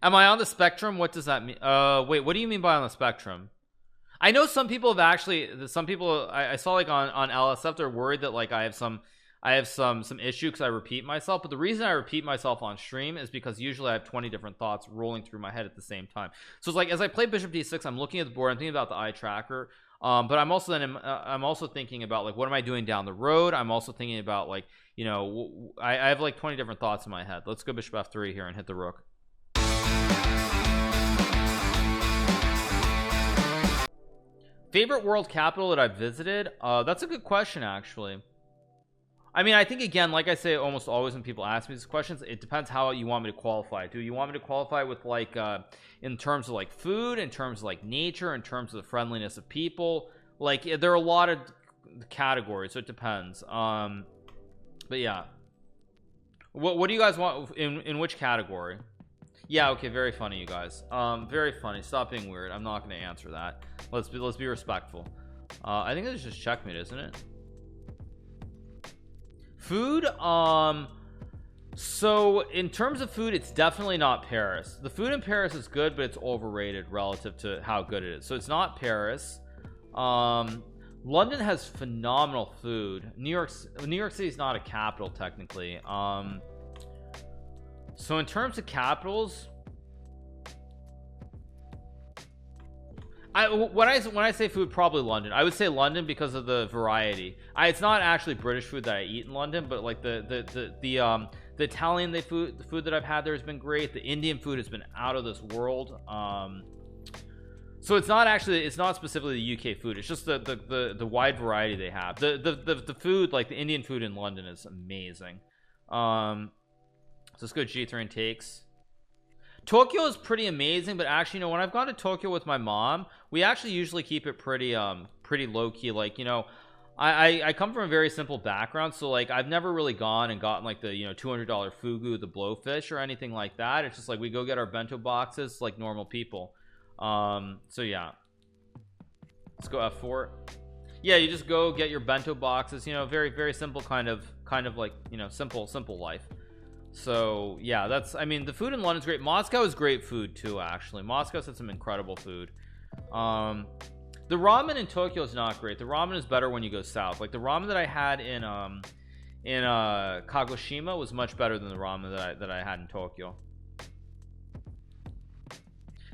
Am I on the spectrum? What does that mean? Wait, what do you mean by on the spectrum? I know some people have actually, some people I saw like on LSF, they're worried that like I have some issue because I repeat myself. But the reason I repeat myself on stream is because usually I have 20 different thoughts rolling through my head at the same time. So it's like as I play Bishop D6, I'm looking at the board, I'm thinking about the eye tracker. But I'm also thinking about like what am I doing down the road. I'm also thinking about like, you know, I have like 20 different thoughts in my head. Let's go Bishop F3 here and hit the rook. Favorite world capital that I've visited? That's a good question, actually. I mean, I think again, like I say almost always when people ask me these questions, it depends how you want me to qualify. Do you want me to qualify with like in terms of like food, in terms of like nature, in terms of the friendliness of people? Like there are a lot of categories, so it depends. But yeah, what do you guys want in which category? Yeah, okay, very funny, you guys. Very funny. Stop being weird. I'm not going to answer that. Let's be respectful. I think it's just checkmate, isn't it? Food. So in terms of food, it's definitely not Paris. The food in Paris is good, but it's overrated relative to how good it is. So it's not Paris. London has phenomenal food. New York City is not a capital technically. So in terms of capitals, when I say food, probably London. I would say London because of the variety. It's not actually British food that I eat in London, but like the Italian the food that I've had there has been great. The Indian food has been out of this world. So it's not specifically the UK food. It's just the wide variety they have. The food, like the Indian food in London, is amazing. So let's go G3 and takes. Tokyo is pretty amazing, but actually, you know, when I've gone to Tokyo with my mom, we actually usually keep it pretty low key. Like, you know, I come from a very simple background, so like I've never really gone and gotten like the, you know, $200 fugu, the blowfish, or anything like that. It's just like we go get our bento boxes like normal people. So yeah, let's go F4. Yeah, you just go get your bento boxes. You know, very simple kind of like, you know, simple life. So yeah, that's, I mean, the food in London's great. Moscow is great food too, actually. Moscow's had some incredible food. The ramen in Tokyo is not great. The ramen is better when you go south. Like the ramen that I had in Kagoshima was much better than the ramen that I had in Tokyo.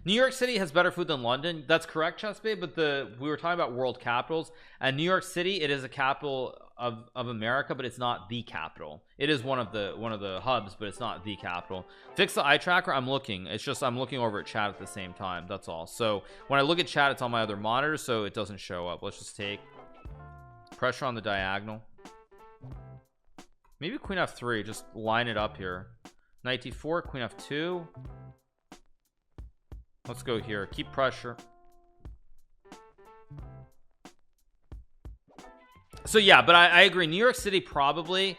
New York City has better food than London. That's correct, Chessbabe, but we were talking about world capitals, and New York City, it is a capital of America, but it's not the capital. It is one of the hubs, but it's not the capital. Fix the eye tracker. I'm looking. It's just I'm looking over at chat at the same time. That's all. So when I look at chat, it's on my other monitor, so it doesn't show up. Let's just take pressure on the diagonal. Maybe Queen F3. Just line it up here. Knight D4, Queen F2. Let's go here. Keep pressure. So yeah, but I agree. New York City probably,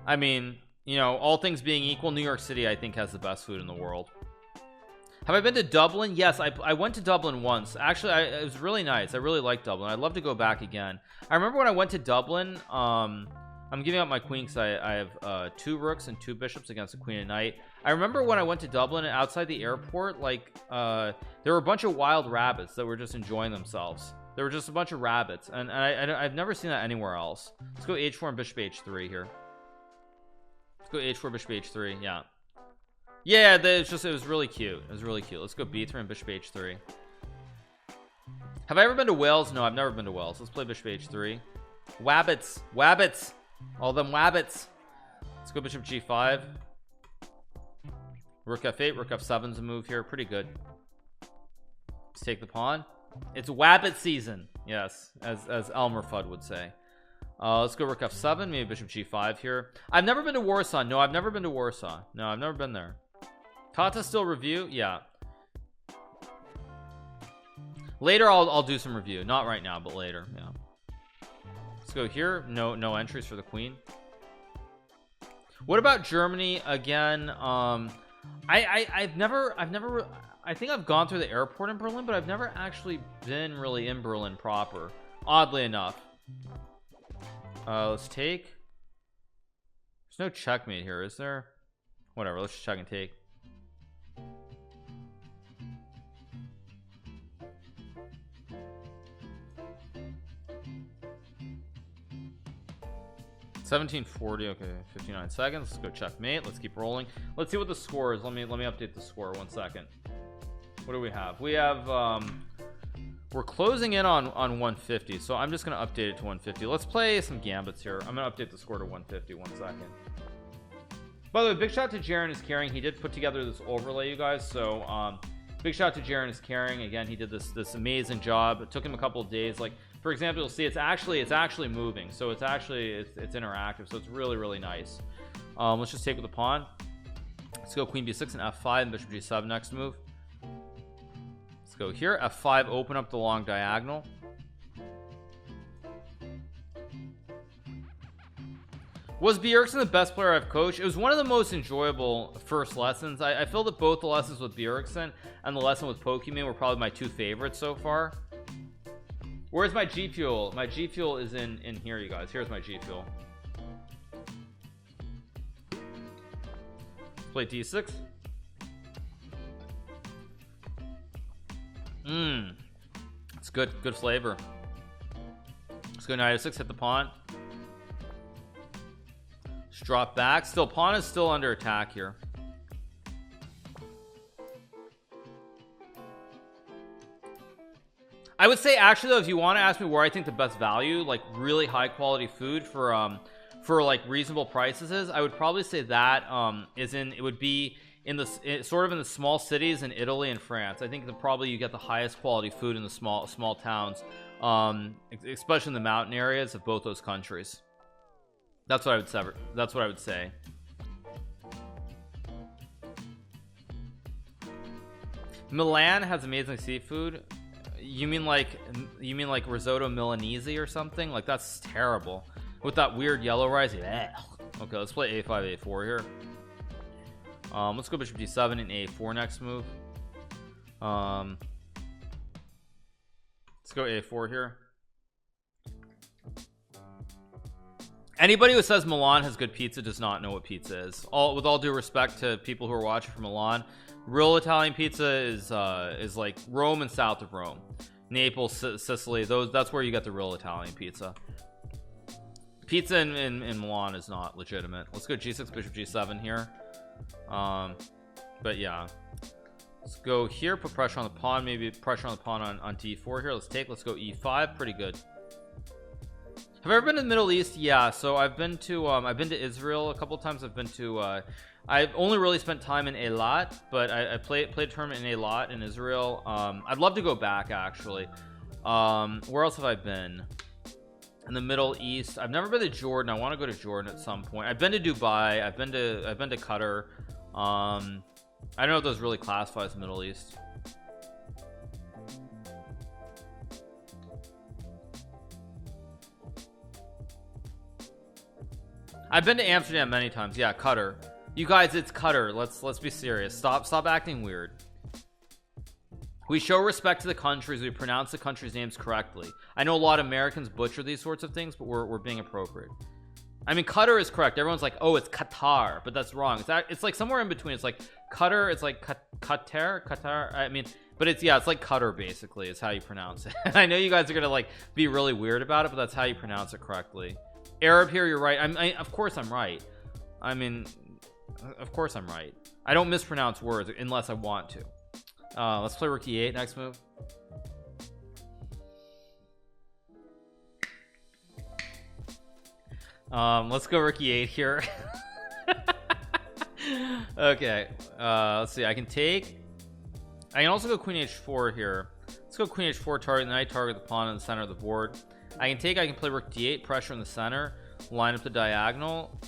I mean, you know, all things being equal, New York City I think has the best food in the world. Have I been to Dublin? Yes, I went to Dublin once. Actually, it was really nice. I really liked Dublin. I'd love to go back again. I remember when I went to Dublin, I'm giving up my queen because I have 2 rooks and 2 bishops against a queen and knight. I remember when I went to Dublin, outside the airport, like there were a bunch of wild rabbits that were just enjoying themselves. There were just a bunch of rabbits, and I've never seen that anywhere else. Let's go H4 and bishop H3 here. Let's go H4 bishop H3. Yeah, it was really cute. It was really cute. Let's go B3 and bishop H3. Have I ever been to Wales? No, I've never been to Wales. Let's play bishop H3. Wabbits, all them wabbits. Let's go bishop G5. Rook F8, rook F7's a move here. Pretty good. Let's take the pawn. It's wabbit season. Yes, as Elmer Fudd would say. Let's go rook F7, maybe bishop G5 here. I've never been to Warsaw. No, I've never been to Warsaw. No, I've never been there. Tata still review? Yeah. Later I'll do some review. Not right now, but later. Yeah. Let's go here. No entries for the queen. What about Germany again? I've never I think I've gone through the airport in Berlin, but I've never actually been really in Berlin proper, oddly enough. Let's take. There's no checkmate here, is there? Whatever, let's just check and take. 1740. Okay, 59 seconds. Let's go checkmate. Let's keep rolling. Let's see what the score is. Let me update the score. 1 second. What do we have? We have we're closing in on 150, so I'm just gonna update it to 150. Let's play some gambits here. I'm gonna update the score to 150. 1 second. By the way, big shout out to Jaren is Caring. He did put together this overlay, you guys. So big shout out to Jaren is Caring. Again, he did this amazing job. It took him a couple of days. Like, for example, you'll see it's actually moving, so it's interactive, so it's really nice. Let's just take with the pawn. Let's go queen b6 and f5 and bishop g7 next move. Let's go here, f5, open up the long diagonal. Was Bjergsen the best player I've coached? It was one of the most enjoyable first lessons. I feel that both the lessons with Bjergsen and the lesson with Pokemon were probably my 2 favorites so far. Where's my G Fuel? My G Fuel is in here, you guys. Here's my G Fuel. Play d6. It's good flavor. Let's go knight a6, hit the pawn. Just drop back. Still, pawn is still under attack here. I would say, actually, though, if you want to ask me where I think the best value, like really high quality food for like reasonable prices is, I would probably say that it would be in the sort of in the small cities in Italy and France. I think that probably you get the highest quality food in the small towns, especially in the mountain areas of both those countries. That's what I would say. That's what I would say. Milan has amazing seafood. You mean like risotto Milanese or something? Like, that's terrible with that weird yellow rice. Yeah. Okay, let's play a5 a4 here. Let's go bishop d7 and a4 next move. Let's go a4 here. Anybody who says Milan has good pizza does not know what pizza is. With all due respect to people who are watching from Milan, real Italian pizza is like Rome and south of Rome, Naples, Sicily. That's where you get the real Italian pizza. Pizza in Milan is not legitimate. Let's go g6 bishop g7 here. But yeah, let's go here, put pressure on the pawn, maybe pressure on the pawn on d4 here. Let's go e5. Pretty good. Have I ever been to the Middle East? Yeah, so I've been to Israel a couple times. I've only really spent time in Eilat, but I played a tournament in Eilat in Israel. I'd love to go back, actually. Where else have I been? In the Middle East, I've never been to Jordan. I want to go to Jordan at some point. I've been to Dubai. I've been to Qatar. I don't know if those really classify as the Middle East. I've been to Amsterdam many times. Yeah, Qatar. You guys, it's Qatar. Let's be serious. Stop acting weird. We show respect to the countries. We pronounce the countries' names correctly. I know a lot of Americans butcher these sorts of things, but we're being appropriate. I mean, Qatar is correct. Everyone's like, oh, it's Qatar, but that's wrong. It's like somewhere in between. It's like Qatar. It's like Qatar. I mean, but it's like Qatar basically is how you pronounce it. I know you guys are gonna like be really weird about it, but that's how you pronounce it correctly. Arab here, you're right. Of course I'm right. I mean, of course I'm right. I don't mispronounce words unless I want to. Let's play rook e8 next move. Let's go rook e8 here. Okay, let's see. I can also go queen h4 here. Let's go queen h4, target the knight, target the pawn in the center of the board. I can play rook d8, pressure in the center, line up the diagonal.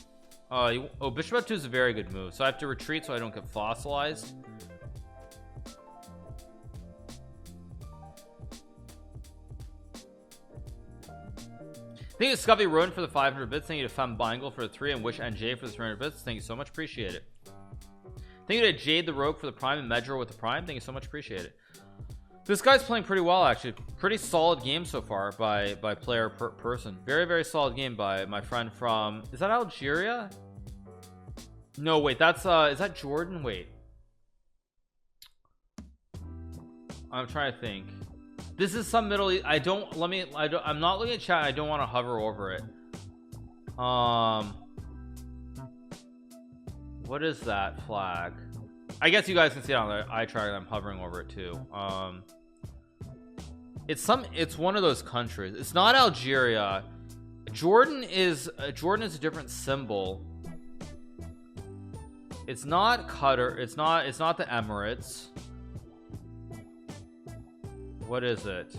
Bishop f2 is a very good move, so I have to retreat so I don't get fossilized. Thank you to Scubby Rowan for the 500 bits. Thank you to Fem Bingle for the 3 and Wish NJ for the 300 bits. Thank you so much, appreciate it. Thank you to Jade the Rogue for the prime and Medro with the prime. Thank you so much, appreciate it. This guy's playing pretty well, actually. Pretty solid game so far by player person. Very, very solid game by my friend from, is that Algeria? No, wait, that's is that Jordan? Wait, I'm trying to think. This is some Middle East. I'm not looking at chat. I don't want to hover over it. what is that flag? I guess you guys can see it on the eye tracker. I'm hovering over it too. It's one of those countries. It's not Algeria. Jordan is a different symbol. It's not Qatar. It's not the Emirates. What is it?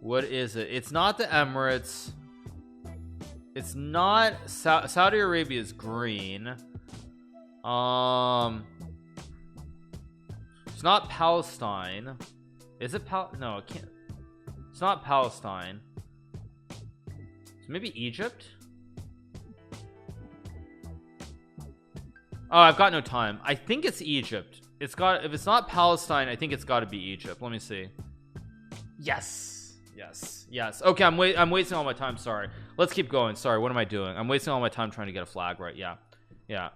What is it? It's not the Emirates. It's not Saudi Arabia is green. It's not Palestine. Is it no, it can't. It's not Palestine. So maybe Egypt. Oh, I've got no time. I think it's Egypt. It's got, if it's not Palestine, I think it's got to be Egypt. Let me see. Yes. Okay, I'm wasting all my time. Sorry. Let's keep going. Sorry, what am I doing? I'm wasting all my time trying to get a flag right. Yeah.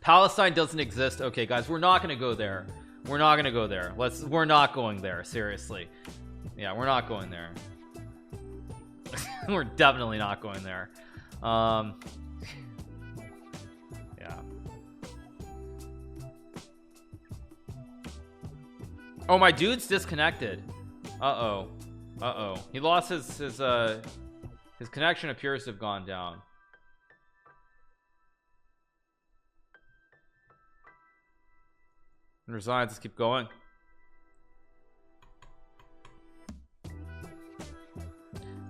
Palestine doesn't exist. Okay, guys, we're not gonna go there. We're not going there. Seriously. Yeah, we're not going there. We're definitely not going there. Yeah. Oh, my dude's disconnected. Uh-oh. He lost his connection appears to have gone down. And resigns. Let's keep going.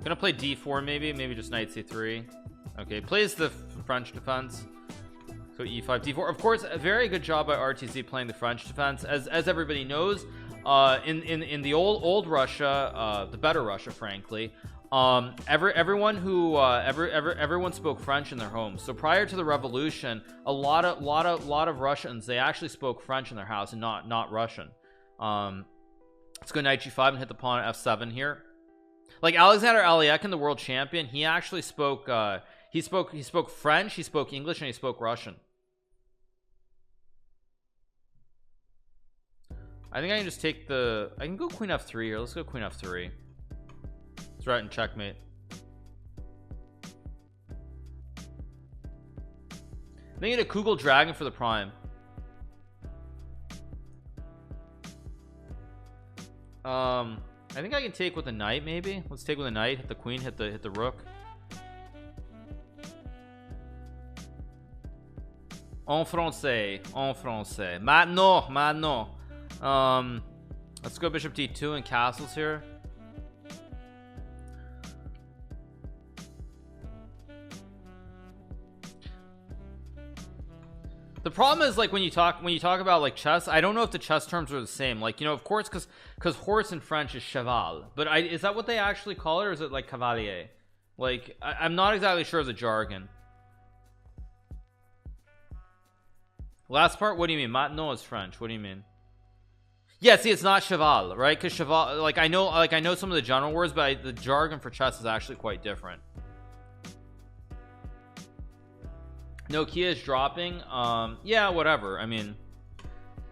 Gonna play d4 maybe just knight c3. Okay, plays the French defense. So e5 d4. Of course, a very good job by RTZ playing the French defense. As everybody knows, in the old Russia, the better Russia, frankly, everyone spoke French in their homes. So prior to the revolution, a lot of Russians, they actually spoke French in their house and not Russian. Let's go knight g5 and hit the pawn at f7 here. Like Alexander Aliekin, the world champion, he actually spoke he spoke French, he spoke English, and he spoke Russian. I think I can just take I can go queen f3 here. Let's go queen f3. Let's right and checkmate. They need a Kugel dragon for the prime. I think I can take with a knight maybe. Let's take with a knight, hit the queen, hit the rook. En français. Maintenant. Let's go bishop d2 and castles here. The problem is, like, when you talk about like chess, I don't know if the chess terms are the same. Like, you know, of course, because horse in French is cheval, but is that what they actually call it, or is it like cavalier? Like, I'm not exactly sure of the jargon. Last part, what do you mean? Maintenant is French. What do you mean? Yeah, see, it's not cheval, right? Because cheval, like I know some of the general words, but the jargon for chess is actually quite different. Nokia is dropping. Yeah, whatever. I mean,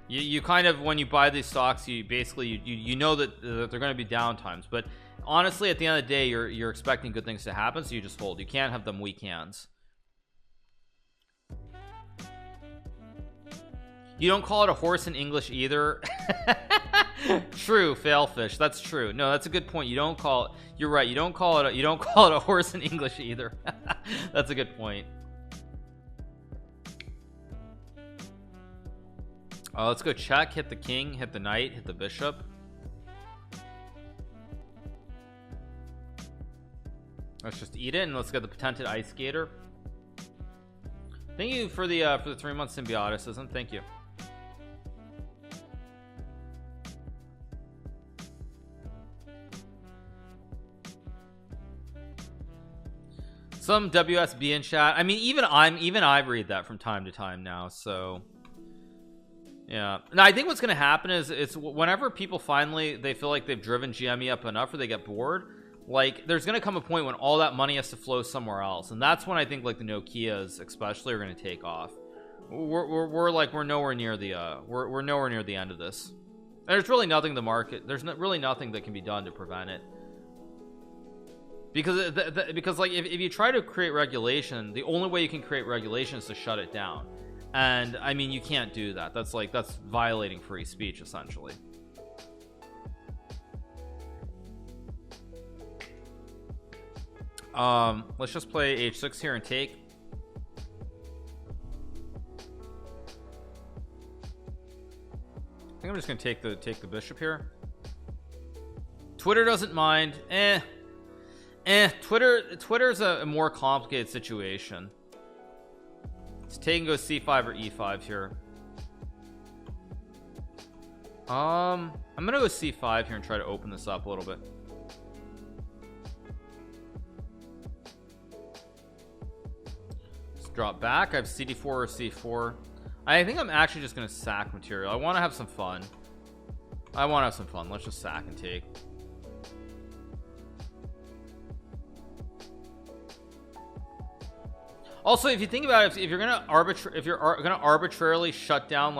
you kind of, when you buy these stocks, you basically you know that they're going to be down times, but honestly, at the end of the day, you're expecting good things to happen, so you just hold. You can't have them weak hands. You don't call it a horse in English either. True, failfish. That's true. No, that's a good point. You don't call it. You're right. You don't call it a horse in English either. That's a good point. Let's go check. Hit the king. Hit the knight. Hit the bishop. Let's just eat it, and let's get the patented ice skater. Thank you for the 3-month symbioticism. Thank you. Some WSB in chat. I mean, even I read that from time to time now. So yeah. Now I think what's going to happen is it's whenever people finally they feel like they've driven GME up enough, or they get bored, like there's going to come a point when all that money has to flow somewhere else, and that's when I think like the Nokias especially are going to take off. We're nowhere near the we're nowhere near the end of this. There's really nothing the market, there's really nothing that can be done to prevent it, because because like if you try to create regulation, the only way you can create regulation is to shut it down, and I mean you can't do that. That's violating free speech essentially. Let's just play h6 here and take. I think I'm just gonna take the bishop here. Twitter doesn't mind. Twitter's a more complicated situation. Let's take and go c5 or e5 here. I'm gonna go c5 here and try to open this up a little bit. Let's drop back. I have cd4 or c4. I think I'm actually just gonna sack material. I want to have some fun. Let's just sack and take. Also, if you think about it, if you're gonna arbitrarily shut down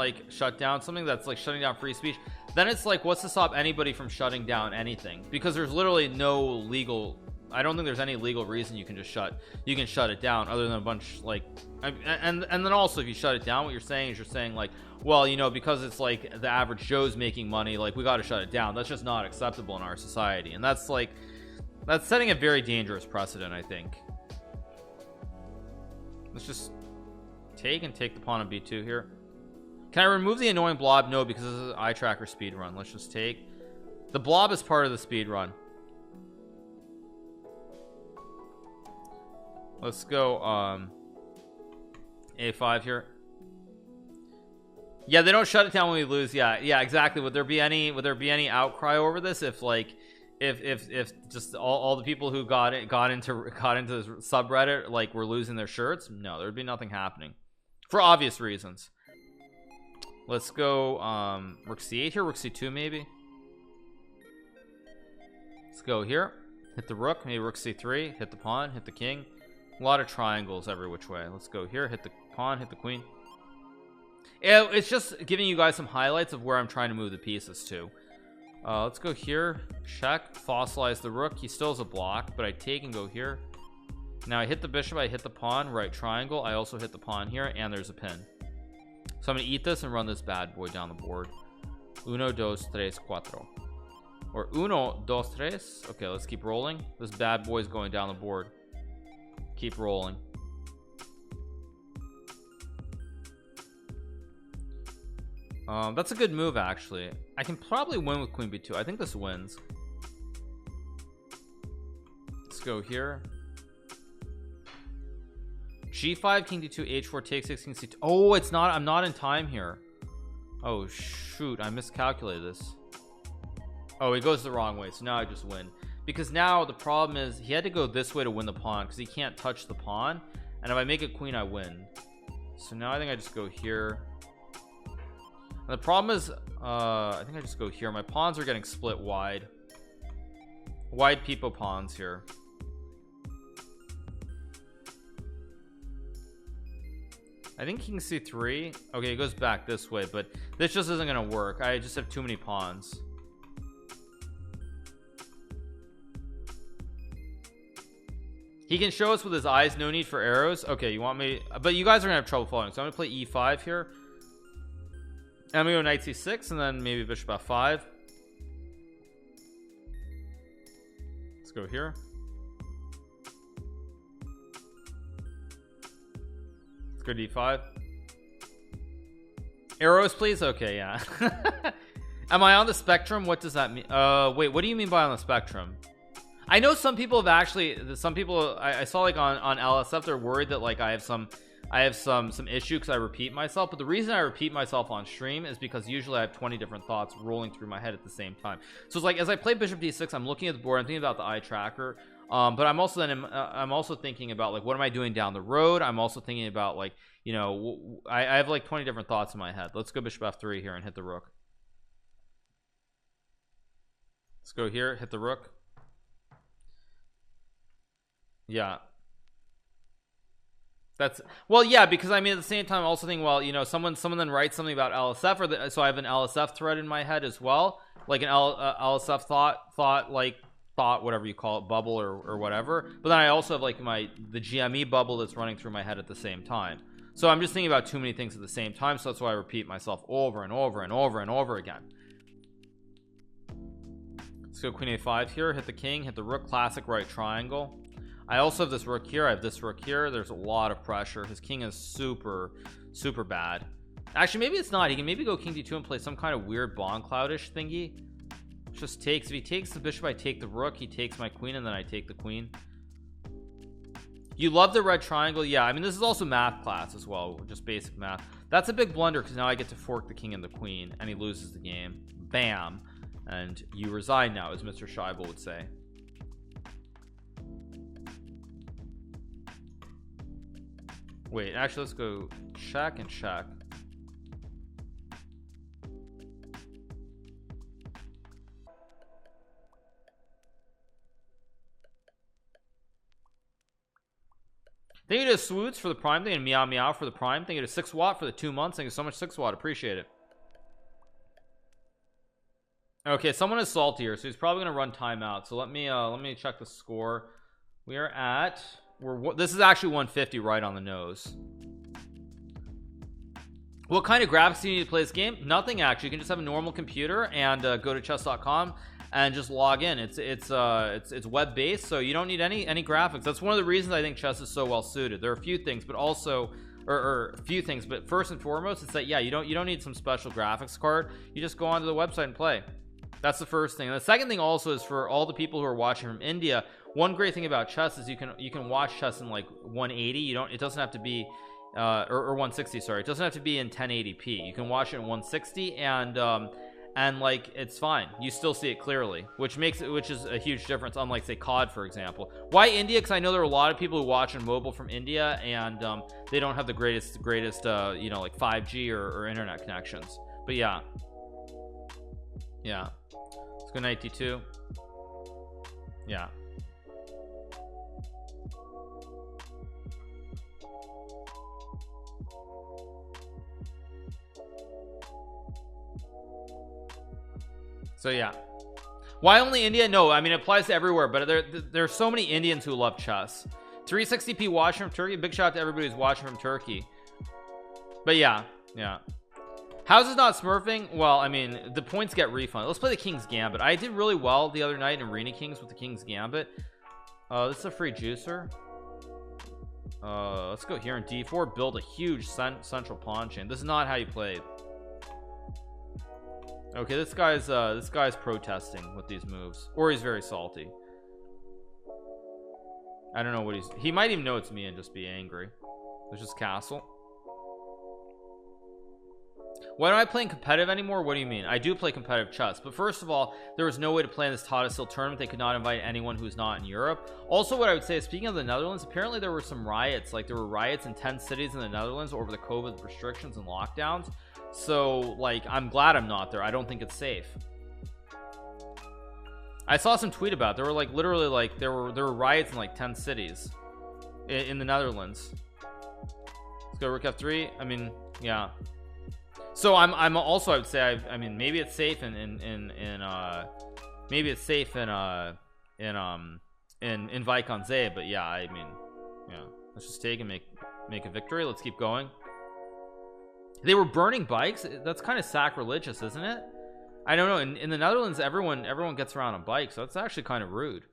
something that's like shutting down free speech, then it's like, what's to stop anybody from shutting down anything? Because there's literally no legal, I don't think there's any legal reason you can shut it down, other than a bunch like, and then also if you shut it down, what you're saying is you're saying like, well, you know, because it's like the average Joe's making money, like we got to shut it down. That's just not acceptable in our society, and that's setting a very dangerous precedent, I think. Let's just take the pawn on b2 here. Can I remove the annoying blob? No, because this is an eye tracker speed run. Let's just take. The blob is part of the speed run. Let's go a5 here. Yeah, they don't shut it down when we lose. Yeah, exactly. Would there be any outcry over this if like if just all the people who got into the subreddit like were losing their shirts? No, there'd be nothing happening for obvious reasons. Let's go rook c8 here, rook c2 maybe. Let's go here, hit the rook, maybe rook c3, hit the pawn, hit the king. A lot of triangles every which way. Let's go here, hit the pawn, hit the queen. It's just giving you guys some highlights of where I'm trying to move the pieces to. Let's go here, check, fossilize the rook. He still has a block, but I take and go here. Now I hit the bishop, I hit the pawn, right triangle. I also hit the pawn here, and there's a pin. So I'm gonna eat this and run this bad boy down the board. Uno, dos, tres, cuatro. Or uno, dos, tres. Okay, let's keep rolling. This bad boy is going down the board. Keep rolling. That's a good move, actually. I can probably win with queen b2. I think this wins. Let's go here. g5, king d2, h4, take 6, king c2. Oh, it's not. I'm not in time here. Oh shoot, I miscalculated this. Oh, he goes the wrong way, so now I just win. Because now the problem is he had to go this way to win the pawn, because he can't touch the pawn, and if I make a queen I win. So now I think I just go here. And the problem is I think I just go here. My pawns are getting split wide peepo pawns here. I think king c3. Okay, it goes back this way, but this just isn't gonna work. I just have too many pawns. He can show us with his eyes, no need for arrows. Okay, you want me, but you guys are gonna have trouble following, so I'm gonna play e5 here. I'm gonna go knight c6 and then maybe bishop f5. Let's go here. Let's go d5. Arrows please. Okay, yeah. Am I on the spectrum? What does that mean? Wait, what do you mean by on the spectrum? I know some people have actually, some people I saw like on LSF, they're worried that like I have some issue because I repeat myself, but the reason I repeat myself on stream is because usually I have 20 different thoughts rolling through my head at the same time. So it's like as I play bishop d6, I'm looking at the board, I'm thinking about the eye tracker, but I'm also thinking about like what am I doing down the road. I'm also thinking about like, you know, I have like 20 different thoughts in my head. Let's go bishop f3 here and hit the rook. Let's go here, hit the rook. Yeah, That's well, yeah, because I mean at the same time I'm also thinking, well, you know, someone then writes something about LSF, or so I have an LSF thread in my head as well, like an LSF thought whatever you call it, bubble or whatever. But then I also have like the GME bubble that's running through my head at the same time. So I'm just thinking about too many things at the same time, so that's why I repeat myself over and over and over and over again. Let's go queen a5 here, hit the king, hit the rook, classic right triangle. I also have this rook here, I have this rook here. There's a lot of pressure. His king is super bad. Actually, maybe it's not. He can maybe go king d2 and play some kind of weird bond cloudish thingy. Just takes. If he takes the bishop, I take the rook. He takes my queen, and then I take the queen. You love the red triangle? Yeah, I mean, this is also math class as well, just basic math. That's a big blunder, because now I get to fork the king and the queen, and he loses the game. Bam. And you resign now, as Mr. Scheibel would say. Wait, actually, let's go check and check. Thank you to Swoots for the prime thing and Meow Meow for the prime. Thank you to 6 Watt for the 2 months. Thank you so much, 6 Watt. Appreciate it. Okay, someone is salty here, so he's probably gonna run timeout. So let me check the score. We are at this is actually 150 right on the nose. What kind of graphics do you need to play this game? Nothing, actually. You can just have a normal computer and go to chess.com and just log in. It's web based, so you don't need any graphics. That's one of the reasons I think chess is so well suited. There are a few things, but also or a few things, but first and foremost, it's that yeah, you don't need some special graphics card. You just go onto the website and play. That's the first thing. And the second thing also is for all the people who are watching from India. One great thing about chess is you can watch chess in like 180. It doesn't have to be or 160, sorry. It doesn't have to be in 1080p. You can watch it in 160 and like it's fine. You still see it clearly, which is a huge difference, unlike say COD, for example. Why India? Because I know there are a lot of people who watch on mobile from India, and they don't have the greatest you know, like 5G or internet connections. But yeah, let's go knight d2. Yeah. So yeah, why only India? No, I mean it applies to everywhere, but there are so many Indians who love chess. 360p watching from Turkey. Big shout out to everybody who's watching from Turkey. But yeah. How's it not smurfing? Well, I mean the points get refunded. Let's play the King's Gambit. I did really well the other night in Arena Kings with the King's Gambit. This is a free juicer. Let's go here in d4. Build a huge central pawn chain. This is not how you play. Okay, this guy's protesting with these moves, or he's very salty. I don't know what he might even know it's me and just be angry. There's just castle. Why don't I play competitive anymore? What do you mean? I do play competitive chess, but first of all, there was no way to play in this Tata tournament. They could not invite anyone who's not in Europe. Also, what I would say is, speaking of the Netherlands, apparently there were some riots. Like there were riots in 10 cities in the Netherlands over the COVID restrictions and lockdowns. So like I'm glad I'm not there. I don't think it's safe. I saw some tweet about it. There were like literally like there were riots in like 10 cities in the Netherlands. Let's go rook f3. I mean, yeah. So I'm also, I would say, I mean maybe it's safe in maybe it's safe in Vicon Z, but yeah, I mean, yeah, let's just take and make a victory. Let's keep going. They were burning bikes. That's kind of sacrilegious, isn't it? I don't know. In the Netherlands, everyone gets around on bikes, so that's actually kind of rude.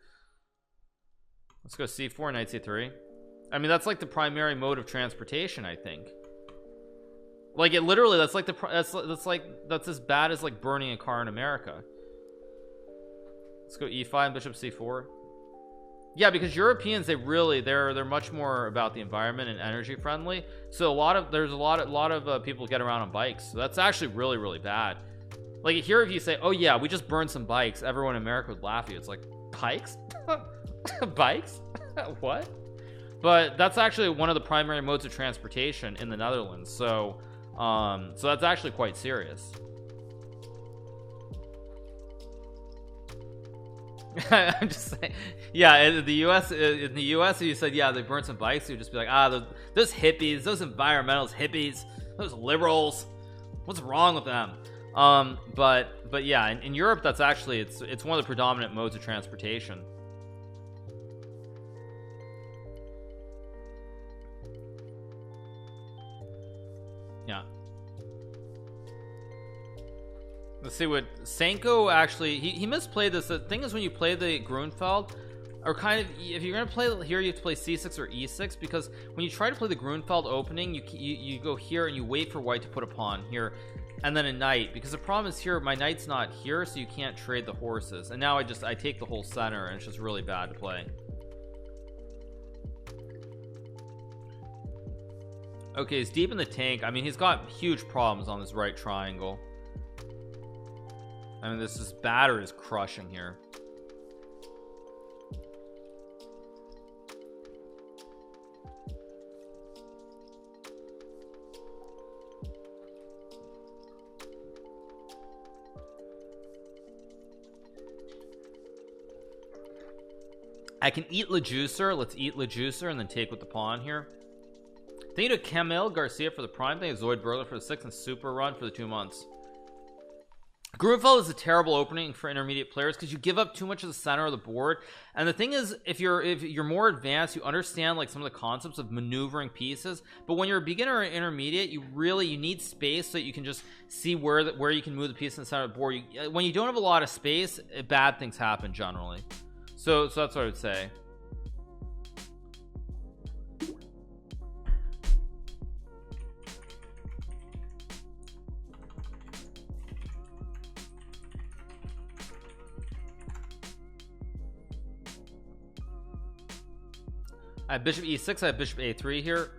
Let's go c4, knight c3. I mean, that's like the primary mode of transportation, I think. Like it literally, that's like that's as bad as like burning a car in America. Let's go e5 and bishop c4. Yeah, because Europeans, they're much more about the environment and energy friendly. So there's a lot of people get around on bikes. So that's actually really bad. Like here, if you say, oh yeah, we just burned some bikes, everyone in America would laugh at you. It's like, bikes? Bikes? What? But that's actually one of the primary modes of transportation in the Netherlands. So that's actually quite serious. I'm just saying, yeah, in the US, if you said, yeah, they burned some bikes, you'd just be like, ah, those hippies, those environmentalist hippies, those liberals, what's wrong with them? But yeah, in Europe, that's actually, it's one of the predominant modes of transportation. Yeah. Let's see what Senko actually, he misplayed this. The thing is, when you play the Grunfeld, or kind of, if you're gonna play here, you have to play c6 or e6, because when you try to play the Grunfeld opening, you go here and you wait for white to put a pawn here, and then a knight, because the problem is here, my knight's not here, so you can't trade the horses, and now I take the whole center, and it's just really bad to play. Okay, he's deep in the tank. I mean, he's got huge problems on this right triangle. I mean, this batter is crushing here. I can eat Le Juicer. Let's eat Le Juicer and then take with the pawn here. Thank you to Camille Garcia for the prime. Thank you to Zoid Burglar for the 6 and Super Run for the 2 months. Grunfeld is a terrible opening for intermediate players because you give up too much of the center of the board. And the thing is, if you're more advanced, you understand like some of the concepts of maneuvering pieces. But when you're a beginner or intermediate, you need space so that you can just see where you can move the piece in the center of the board. When you don't have a lot of space, bad things happen generally. So that's what I would say. I have bishop e6. I have bishop a3 here.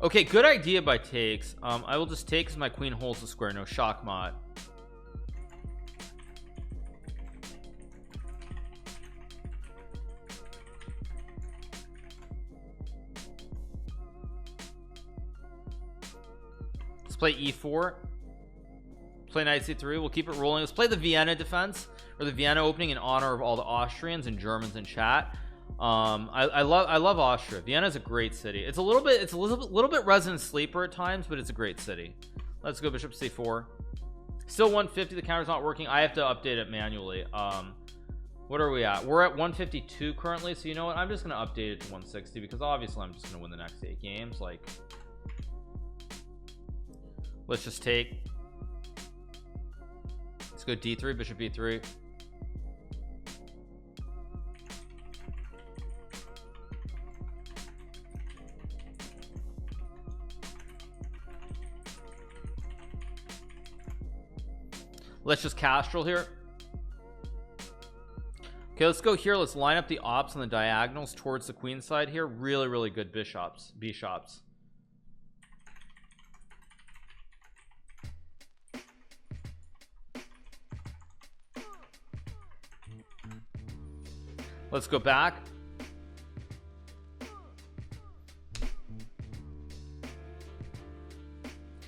Okay, good idea by takes. I will just take because my queen holds the square. No shachmat. Let's play e4. Play knight c3. We'll keep it rolling. Let's play the Vienna defense, or the Vienna opening, in honor of all the Austrians and Germans in chat. I love Austria. Vienna is a great city. It's a little bit resident sleeper at times, but it's a great city. Let's go bishop c4. Still 150. The counter's not working. I have to update it manually. What are we at? We're at 152 currently, so you know what, I'm just gonna update it to 160 because obviously I'm just gonna win the next 8 games. Like, let's just take, let's go d3, bishop e3. Let's just Castrol here. Okay, let's go here. Let's line up the ops on the diagonals towards the queen side here. Really good bishops. Let's go back.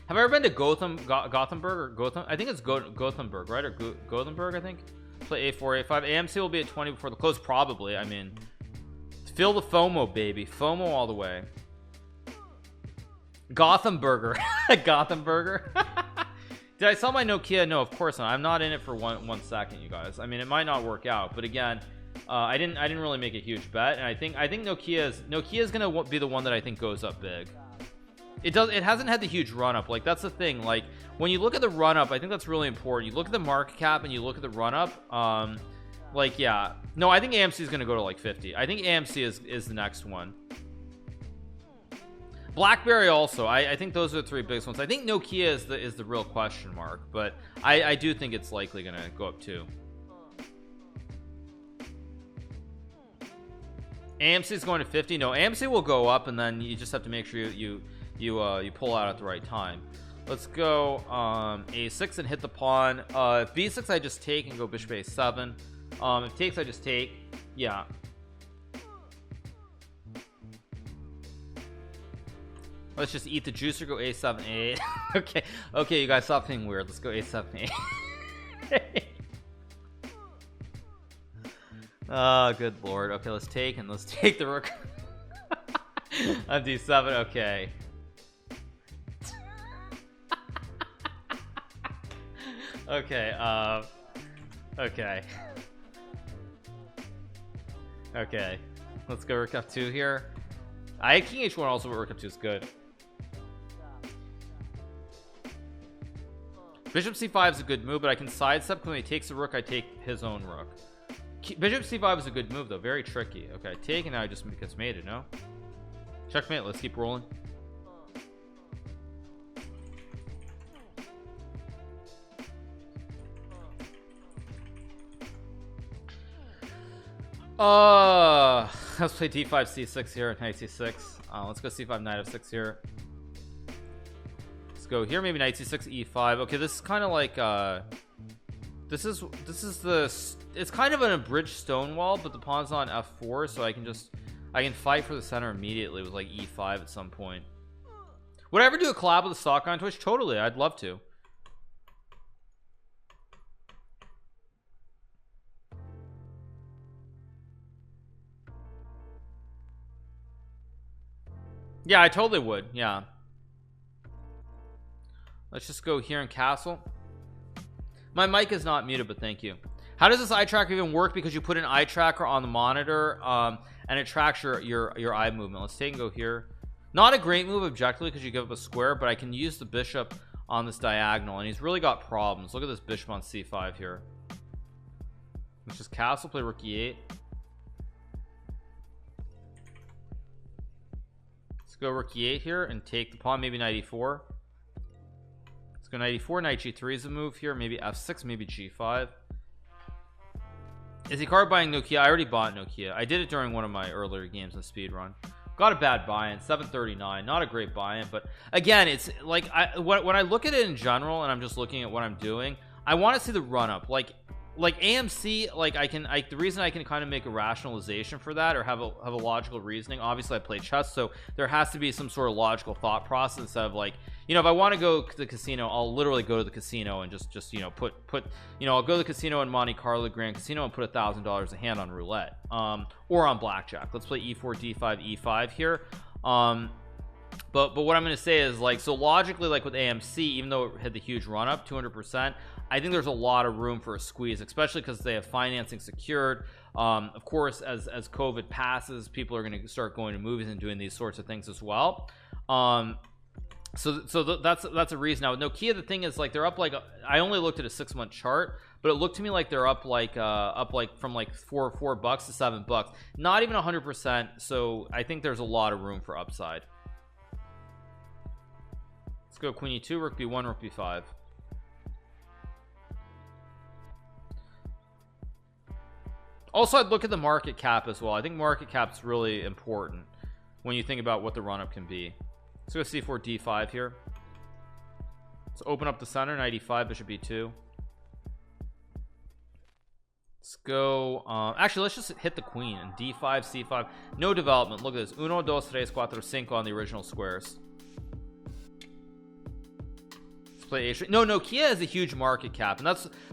Have I ever been to Gothenburg or Gotham? I think it's Gothenburg, right? Or Gothenburg, I think. Play a4, a5. AMC will be at 20 before the close, probably. I mean, feel the FOMO, baby. FOMO all the way. Gothenburger. Gothenburger. Did I sell my Nokia? No, of course not. I'm not in it for one second, you guys. I mean, it might not work out, but again, I didn't really make a huge bet, and I think Nokia's gonna be the one that I think goes up big. It hasn't had the huge run up. Like, that's the thing. Like, when you look at the run up, I think that's really important. You look at the market cap and you look at the run up. Like, yeah, no, I think AMC is going to go to like 50. I think AMC is the next one. BlackBerry also. I think those are the 3 biggest ones. I think Nokia is the real question mark, but I do think it's likely going to go up too. AMC is going to 50. No, AMC will go up, and then you just have to make sure you pull out at the right time. Let's go a6 and hit the pawn. If b6, I just take and go bishop a7. If takes, I just take. Yeah. Let's just eat the juice or go a7 a8. Okay, okay, you guys stop being weird. Let's go a7 a8. Oh, good lord. Okay, let's take the rook on d7. Okay. Okay, okay. Okay, let's go rook f2 here. I had king h1 also, but rook f2 is good. Bishop c5 is a good move, but I can sidestep. When he takes the rook, I take his own rook. Bishop c5 is a good move though, very tricky. Okay, take, and now I just gets mated. No checkmate. Let's keep rolling. Let's play d5 c6 here. Knight c6. Let's go c5 knight f6 here. Let's go here, maybe knight c6 e5. Okay, this is kind of like this is the, it's kind of an abridged stone wall, but the pawn's on f4, so I can fight for the center immediately with like e5 at some point. Would I ever do a collab with a stock on Twitch? Totally, I'd love to. Yeah, I totally would. Yeah, let's just go here in castle. My mic is not muted, but thank you. How does this eye tracker even work? Because you put an eye tracker on the monitor and it tracks your eye movement. Let's take and go here. Not a great move objectively because you give up a square, but I can use the bishop on this diagonal, and he's really got problems. Look at this bishop on c5 here. Let's just castle, play rook e8. Let's go rook e8 here and take the pawn, maybe knight e4. Let's go knight e4, knight g3 is a move here, maybe f6, maybe g5. Is Hikaru buying Nokia? I already bought Nokia. I did it during one of my earlier games in speedrun. Got a bad buy-in, 739, not a great buy-in, but again, it's like when I look at it in general and I'm just looking at what I'm doing, I want to see the run-up. Like AMC, like the reason I can kind of make a rationalization for that or have a logical reasoning. Obviously I play chess, so there has to be some sort of logical thought process instead of like, you know, if I want to go to the casino, I'll literally go to the casino and just you know put you know, I'll go to the casino in Monte Carlo Grand Casino and put $1,000 a hand on roulette or on blackjack. Let's play e4 d5 e5 here. But what I'm going to say is, like, so logically, like with AMC, even though it had the huge run up 200%, I think there's a lot of room for a squeeze, especially because they have financing secured. Of course, as COVID passes, people are going to start going to movies and doing these sorts of things as well. That's a reason. Now with Nokia, the thing is, like, they're up, like, I only looked at a 6-month chart, but it looked to me like they're up like from like $4 to $7, not even 100%. So I think there's a lot of room for upside. Let's go queen e2, rook b1, rook b5. Also, I'd look at the market cap as well. I think market cap's really important when you think about what the run-up can be. Let's go c4 d5 here. Let's open up the center, knight e5, bishop e2. Let's go actually, let's just hit the queen and d5 c5. No development. Look at this, 1 2 3 4 5 on the original squares. Play h3. No, Nokia is a huge market cap, and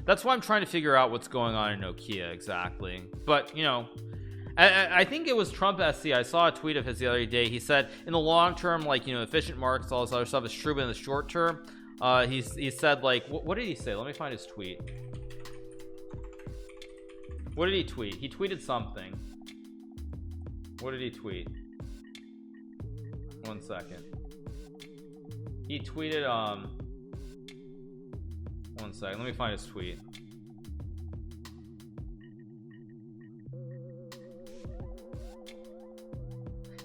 that's why I'm trying to figure out what's going on in Nokia exactly. But you know, I think it was Trump SC. I saw a tweet of his the other day. He said in the long term, like, you know, efficient markets, all this other stuff is true, but in the short term, he said, like, what did he say? Let me find his tweet. What did he tweet? He tweeted something. What did he tweet? 1 second. He tweeted 1 second, let me find his tweet.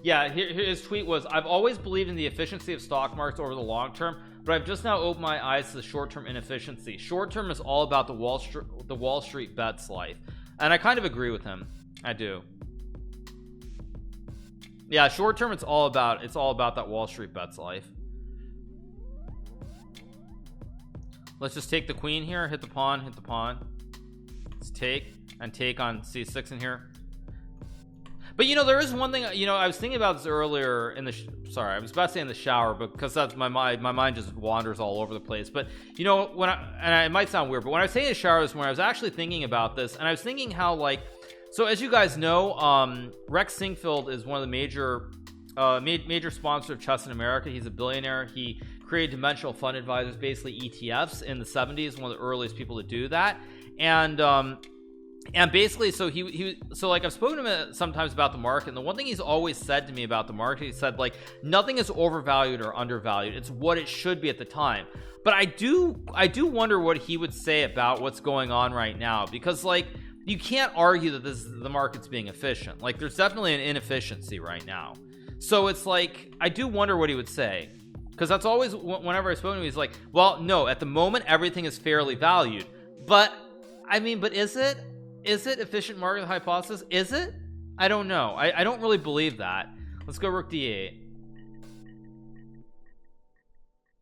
Yeah, his tweet was, I've always believed in the efficiency of stock markets over the long term, but I've just now opened my eyes to the short-term inefficiency. Short-term is all about the Wall Street bets life, and I kind of agree with him. I do. Yeah, short-term, it's all about that Wall Street bets life. Let's just take the queen here, hit the pawn, Let's take and take on c6 in here. But you know, there is one thing, you know, I was thinking about this earlier in the sorry, I was about to say in the shower, but because that's my mind just wanders all over the place. But you know, when it might sound weird, but when I was saying in the shower this morning, I was actually thinking about this, and I was thinking how, like, so as you guys know, Rex Singfield is one of the major sponsor of Chess in America. He's a billionaire. He created Dimensional Fund Advisors, basically ETFs, in the 70s, one of the earliest people to do that. And basically, so so like I've spoken to him sometimes about the market, and the one thing he's always said to me about the market, he said, like, nothing is overvalued or undervalued, it's what it should be at the time. But I do wonder what he would say about what's going on right now, because, like, you can't argue that the market's being efficient. Like, there's definitely an inefficiency right now. So it's like, I do wonder what he would say, because that's always, whenever I spoke to him, he's like, well, no, at the moment everything is fairly valued. But I mean, but is it efficient market hypothesis? Is it? I don't know. I don't really believe that. Let's go rook d8.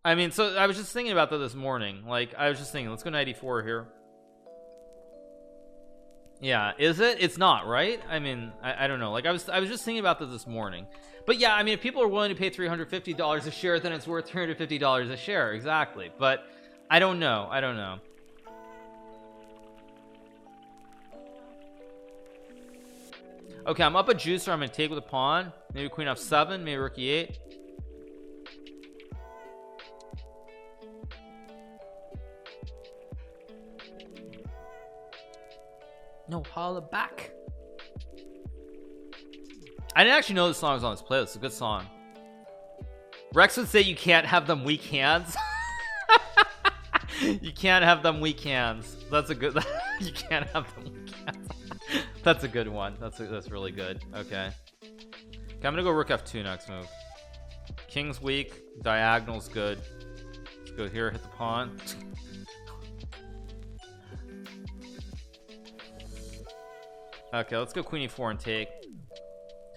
I mean, so I was just thinking about that this morning. Like, I was just thinking, let's go knight e4 here. Yeah, is it? It's not, right? I mean, I don't know. Like, I was just thinking about this morning. But yeah, I mean, if people are willing to pay $350 a share, then it's worth $350 a share. Exactly. But I don't know. Okay, I'm up a juicer. I'm gonna take with a pawn. Maybe queen f7, maybe rook e8. No, holla back. I didn't actually know this song was on this playlist. It's a good song. Rex would say you can't have them weak hands. You can't have them weak hands. That's a good. You can't have them weak hands. That's a good one. That's really good. Okay, I'm gonna go rook f2 next move. King's weak, diagonal's good. Let's go here, hit the pawn. Okay, let's go queen e4 and take.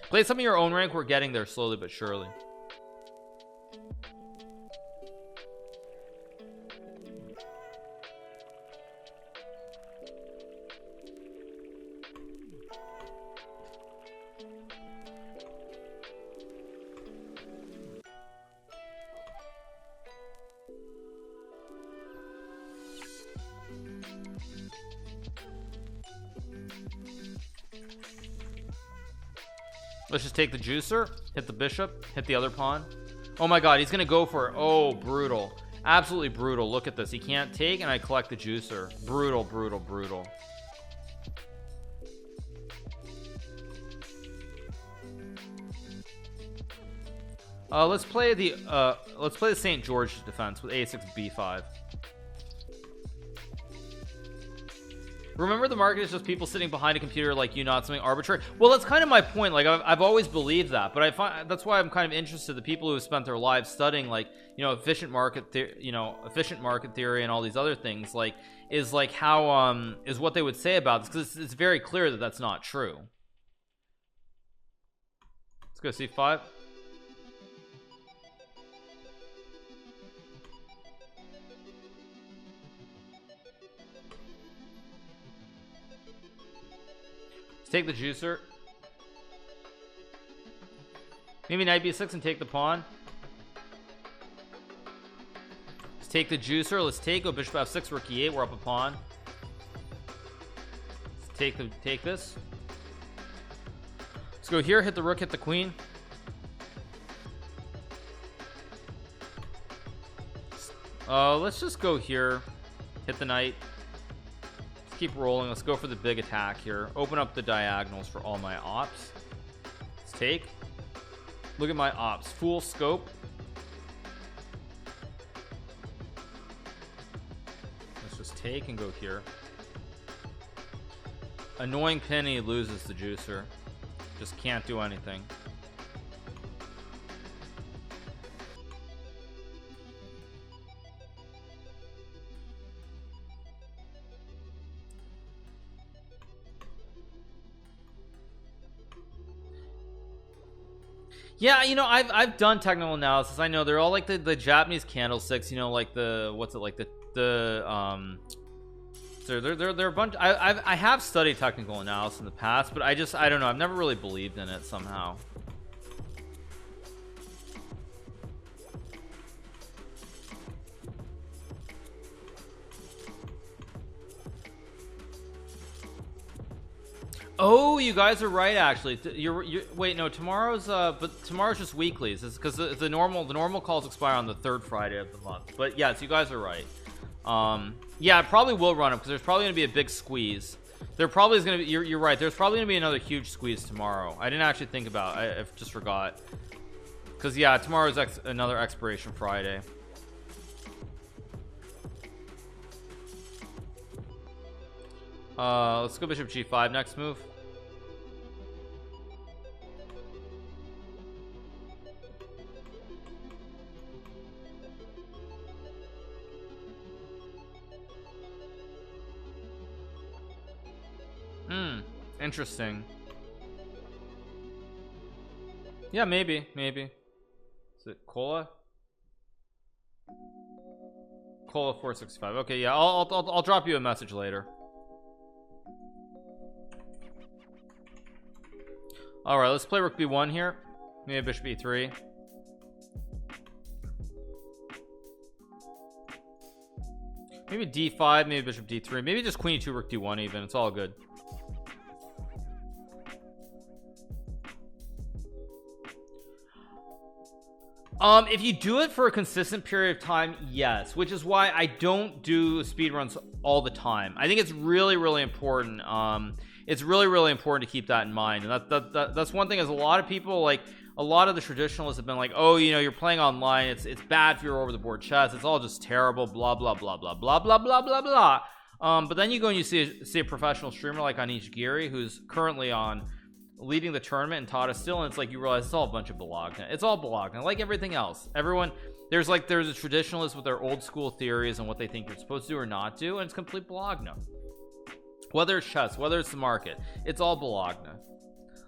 Play some of your own rank. We're getting there slowly but surely. Let's just take the juicer, hit the bishop, hit the other pawn. Oh my god, he's gonna go for it. Oh, brutal. Absolutely brutal. Look at this. He can't take, and I collect the juicer. Brutal, brutal, brutal. Let's play the St. George defense with a6 b5. Remember, the market is just people sitting behind a computer like you, not something arbitrary. Well, that's kind of my point. Like, I've always believed that, but I find that's why I'm kind of interested. The people who have spent their lives studying, like, you know, efficient market theory and all these other things, like, is like how is what they would say about this, because it's very clear that that's not true. Let's go c5. Take the juicer. Maybe knight b6 and take the pawn. Let's take the juicer. Let's take, go bishop f6, rook e8. We're up a pawn. Let's take this. Let's go here, hit the rook, hit the queen. Let's just go here, hit the knight. Keep rolling. Let's go for the big attack here. Open up the diagonals for all my ops. Let's take. Look at my ops. Full scope. Let's just take and go here. Annoying penny loses the juicer. Just can't do anything. Yeah, you know, I've done technical analysis. I know they're all like the Japanese candlesticks, you know, like the, what's it, like the they're a bunch. I have studied technical analysis in the past, but I don't know, I've never really believed in it somehow. Oh, you guys are right. Actually, you're wait, no, tomorrow's but tomorrow's just weeklies. It's because the normal calls expire on the third Friday of the month. But yes, you guys are right. Yeah, I probably will run them because there's probably gonna be a big squeeze. There probably is gonna be. You're right. There's probably gonna be another huge squeeze tomorrow. I didn't actually think about. I just forgot. Because yeah, tomorrow's another expiration Friday. Let's go bishop g5 next move. Interesting. Yeah, maybe. Is it Cola 465? Okay, yeah, I'll drop you a message later. All right, let's play rook b1 here. Maybe bishop e3. Maybe d5, maybe bishop d3, maybe just queen e2 rook d1 even. It's all good. If you do it for a consistent period of time, yes, which is why I don't do speed runs all the time. I think it's really important. It's really important to keep that in mind. And that's one thing, is a lot of people, like a lot of the traditionalists have been like, oh, you know, you're playing online, it's bad for your over the board chess, it's all just terrible, blah blah blah blah blah blah blah blah blah. But then you go and you see a professional streamer like Anish Giri, who's currently on leading the tournament, and Tata still, and it's like you realize it's all a bunch of balagna. It's all balagna, like everything else. Everyone, there's a traditionalist with their old school theories and what they think you're supposed to do or not do, and it's complete balagna. Whether it's chess, whether it's the market, it's all balagna.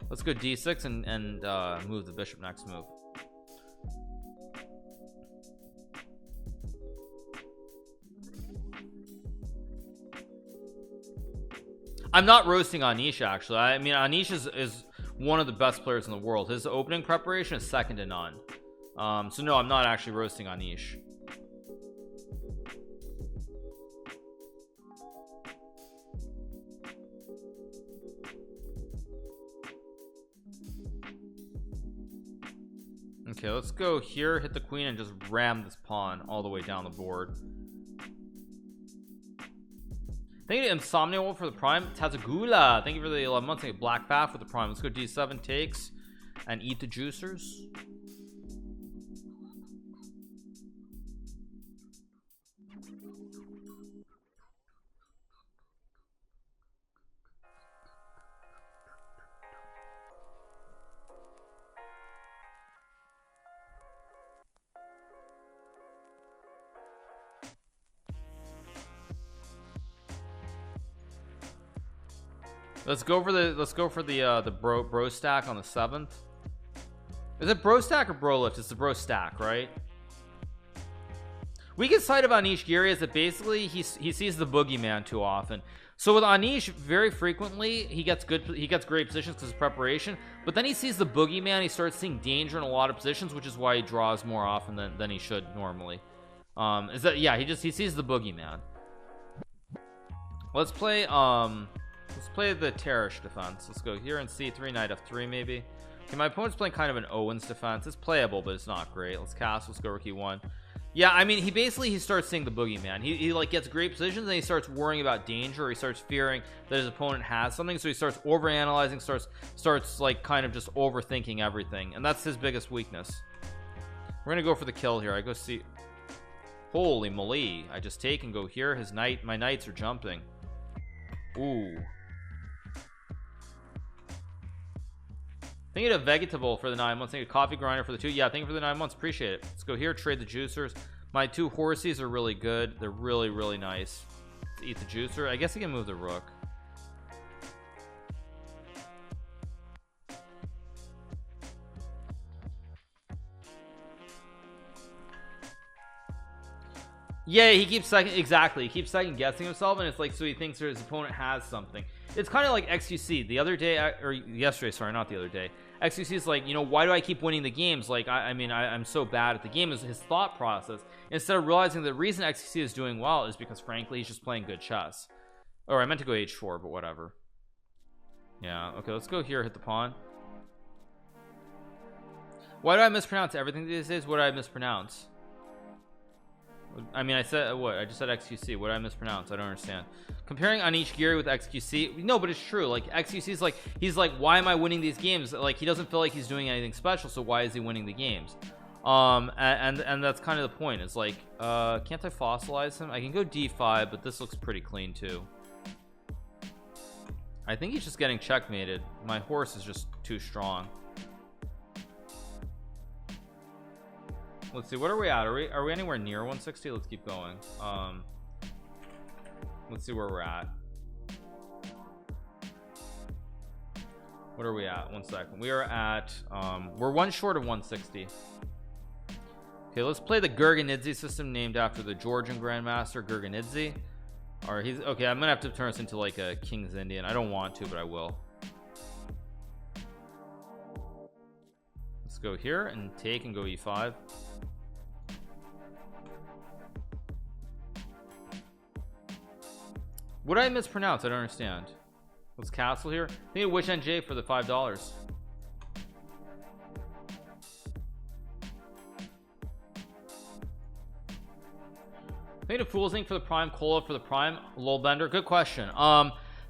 Let's go d6 and move the bishop next move. I'm not roasting Anish, actually. I mean, Anish is one of the best players in the world. His opening preparation is second to none. So no, I'm not actually roasting Anish. Okay, let's go here, hit the queen, and just ram this pawn all the way down the board. Thank you to Insomnia Wolf for the prime. Tazagula, thank you for the 11 months. Thank you, Black Path for the prime. Let's go d7 takes and eat the juicers. Let's go for the bro stack on the 7th. Is it bro stack or bro lift? It's the bro stack, right? Weakest side of Anish Giri is that basically he sees the boogeyman too often. So with Anish, very frequently he gets great positions because of preparation, but then he sees the boogeyman, he starts seeing danger in a lot of positions, which is why he draws more often than he should normally. Is that, yeah, he sees the boogeyman. Let's play the Terrace defense. Let's go here and c3, knight f3 maybe. Okay, my opponent's playing kind of an Owens defense. It's playable, but it's not great. Let's castle. Let's go rook e1. Yeah, I mean, he starts seeing the boogeyman. He like gets great positions, and he starts worrying about danger, or he starts fearing that his opponent has something, so he starts overanalyzing, starts like kind of just overthinking everything, and that's his biggest weakness. We're gonna go for the kill here. I go see. Holy moly! I just take and go here. My knights are jumping. Ooh. Thank you to Vegetable for the 9 months. Thank you to Coffee Grinder for the 2. Yeah, thank you for the 9 months. Appreciate it. Let's go here, trade the juicers. My 2 horsies are really good. They're really nice. Let's eat the juicer. I guess I can move the rook. Yeah, he keeps exactly, he keeps second guessing himself, and it's like, so he thinks his opponent has something. It's kind of like XQC the other day, or yesterday, sorry, not the other day. XQC is like, you know, why do I keep winning the games? Like, I mean, I'm so bad at the game. Is his thought process, instead of realizing the reason XQC is doing well is because frankly he's just playing good chess. Or I meant to go h4, but whatever. Yeah, okay, let's go here, hit the pawn. Why do I mispronounce everything these days? What did I mispronounce? I mean, I said what? I just said XQC. What did I mispronounce? I don't understand. Comparing Anichigiri with XQC, no, but it's true. Like XQC is like, he's like, why am I winning these games? Like he doesn't feel like he's doing anything special, so why is he winning the games? And that's kind of the point. It's like, can't I fossilize him? I can go d5, but this looks pretty clean too. I think he's just getting checkmated. My horse is just too strong. Let's see, what are we at? Are we anywhere near 160? Let's keep going. Let's see where we're at. What are we at? 1 second. We are at we're one short of 160. Okay, let's play the Gurganidze system, named after the Georgian grandmaster Gurganidze. Or he's okay. I'm gonna have to turn this into like a King's Indian. I don't want to, but I will. Let's go here and take and go e5. What did I mispronounce? I don't understand. Let's castle here. I think wish NJ for the $5. I think a Fool's Ink for the prime, Cola for the prime, Lol Bender. Good question.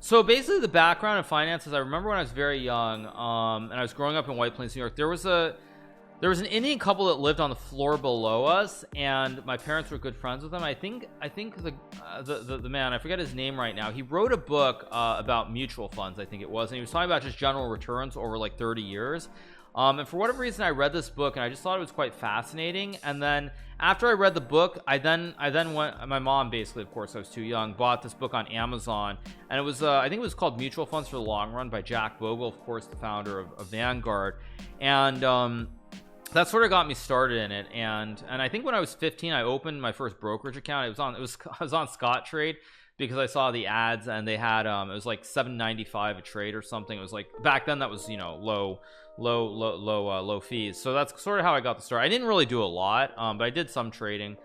So basically the background of finances, I remember when I was very young, and I was growing up in White Plains, New York, there was an Indian couple that lived on the floor below us, and my parents were good friends with them. I think the man, I forget his name right now, he wrote a book about mutual funds, I think it was, and he was talking about just general returns over like 30 years. And for whatever reason I read this book and I just thought it was quite fascinating. And then after I read the book, I then went, my mom basically, of course I was too young, bought this book on Amazon, and it was I think it was called Mutual Funds for the Long Run by Jack Bogle, of course the founder of Vanguard. And that sort of got me started in it. And I think when I was 15 I opened my first brokerage account. I was on Scott Trade because I saw the ads, and they had it was like $7.95 a trade or something. It was like, back then that was, you know, low fees. So that's sort of how I got the start. I didn't really do a lot, but I did some trading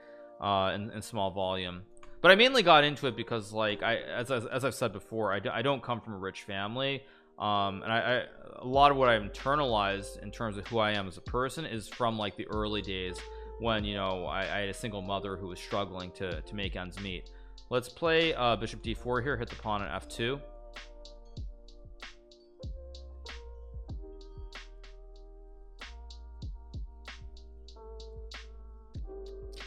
in small volume. But I mainly got into it because, like, as I've said before, I don't come from a rich family, and a lot of what I've internalized in terms of who I am as a person is from like the early days when, you know, I had a single mother who was struggling to make ends meet. Let's play bishop d4 here, hit the pawn on f2.